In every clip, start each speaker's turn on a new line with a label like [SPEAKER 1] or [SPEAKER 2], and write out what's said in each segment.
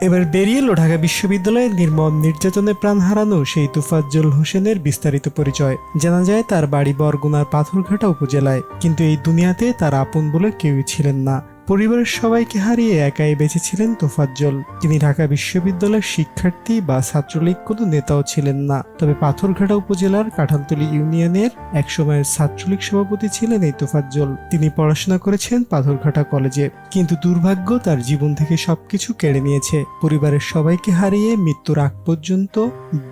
[SPEAKER 1] এবার বেরিয়ে এলো ঢাকা বিশ্ববিদ্যালয়ের নির্মম নির্যাতনে প্রাণ হারানো সেই তোফাজ্জল হোসেনের বিস্তারিত পরিচয়। জানা যায় তার বাড়ি বরগুনার পাথরঘাটা উপজেলায়, কিন্তু এই দুনিয়াতে তার আপন বলে কেউই ছিলেন না। পরিবারের সবাইকে হারিয়ে একাই বেঁচে ছিলেন তোফাজ্জল। তিনি ঢাকা বিশ্ববিদ্যালয়ের শিক্ষার্থী বা ছাত্রলীগ কোনো নেতাও ছিলেন না, তবে পাথরঘাটা উপজেলার কাঁঠালতলী ইউনিয়নের একসময়ের ছাত্রলীগ সভাপতি ছিলেন এই তোফাজ্জল। তিনি পড়াশোনা করেছেন পাথরঘাটা কলেজে, কিন্তু দুর্ভাগ্য তার জীবন থেকে সবকিছু কেড়ে নিয়েছে। পরিবারের সবাইকে হারিয়ে মৃত্যুর আগ পর্যন্ত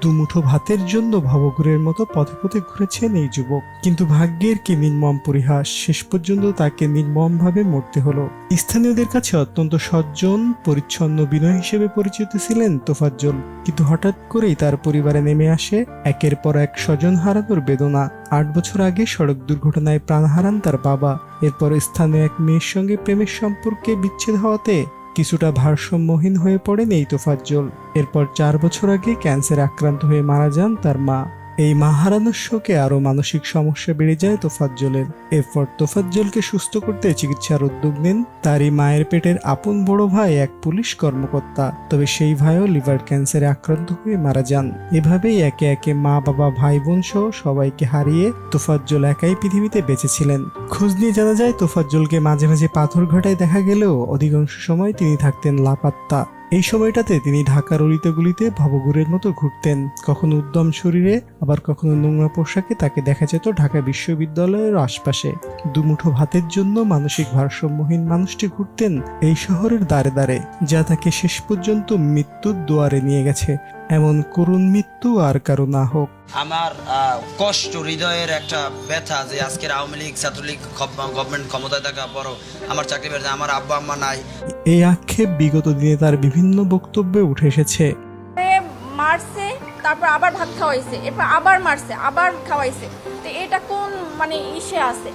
[SPEAKER 1] দুমুঠো ভাতের জন্য ভবঘুরের মতো পথে পথে ঘুরেছেন এই যুবক। কিন্তু ভাগ্যের কি নির্মম পরিহাস, শেষ পর্যন্ত তাকে নির্মমভাবে মরতে হলো। স্থানীয়দের কাছে অত্যন্ত সজ্জন পরিচ্ছন্ন বিনয় হিসেবে পরিচিত ছিলেন তোফাজ্জল, কিন্তু হঠাৎ করেই তার পরিবারে নেমে আসে একের পর এক স্বজন হারানোর বেদনা। 8 বছর আগে সড়ক দুর্ঘটনায় প্রাণ হারান তার বাবা। এরপর স্থানীয় এক মেয়ের সঙ্গে প্রেমের সম্পর্কে বিচ্ছেদ হওয়াতে কিছুটা ভারসাম্যহীন হয়ে পড়েন এই তোফাজ্জল। এরপর 4 বছর আগে ক্যান্সারে আক্রান্ত হয়ে মারা যান তার মা। এই মা হারানোর শোকে আরো মানসিক সমস্যা বেড়ে যায় তোফাজ্জলের। এরপর তোফাজ্জলকে সুস্থ করতে চিকিৎসার উদ্যোগ নেন তারই মায়ের পেটের আপন বড় ভাই, এক পুলিশ কর্মকর্তা। তবে সেই ভাইও লিভার ক্যান্সারে আক্রান্ত হয়ে মারা যান। এভাবেই একে একে মা, বাবা, ভাই বোন সহ সবাইকে হারিয়ে তোফাজ্জল একাই পৃথিবীতে বেঁচে ছিলেন। খোঁজ নিয়ে জানা যায় তোফাজ্জলকে মাঝে মাঝে পাথরঘাটায় দেখা গেলেও অধিকাংশ সময় তিনি থাকতেন লাপাত্তা। এই সময়টাতে তিনি ঢাকার অলিতে-গলিতে ভবঘুরের মতো ঘুরতেন, কখনো উদ্যম শরীরে, আবার কখনো নোংরা পোশাকে তাকে দেখা যেত ঢাকা বিশ্ববিদ্যালয়ের আশপাশে। দুমুঠো ভাতের জন্য মানসিক ভারসাম্যহীন মানুষটি ঘুরতেন এই শহরের দ্বারে দ্বারে, যা তাকে শেষ পর্যন্ত মৃত্যুর দুয়ারে নিয়ে গেছে। এমন করুণ মৃত্যু আর কারো না হোক।
[SPEAKER 2] আমার কষ্ট, হৃদয়ের একটা ব্যথা যে আজকের আওয়ামী লীগ, ছাত্রলীগ, গভর্নমেন্ট ক্ষমতায় থাকা বড় আমার চাকরি বেড়ে, আমার আব্বা আম্মা নাই।
[SPEAKER 1] এই আক্ষেপ বিগত দিনে তার বিভিন্ন বক্তব্যে উঠে এসেছে।
[SPEAKER 3] মারছে, তারপর আবার ভাত খাওয়াইছে, এরপর আবার মারছে, আবার খাওয়াইছে। তো এটা কোন ইসে আছে?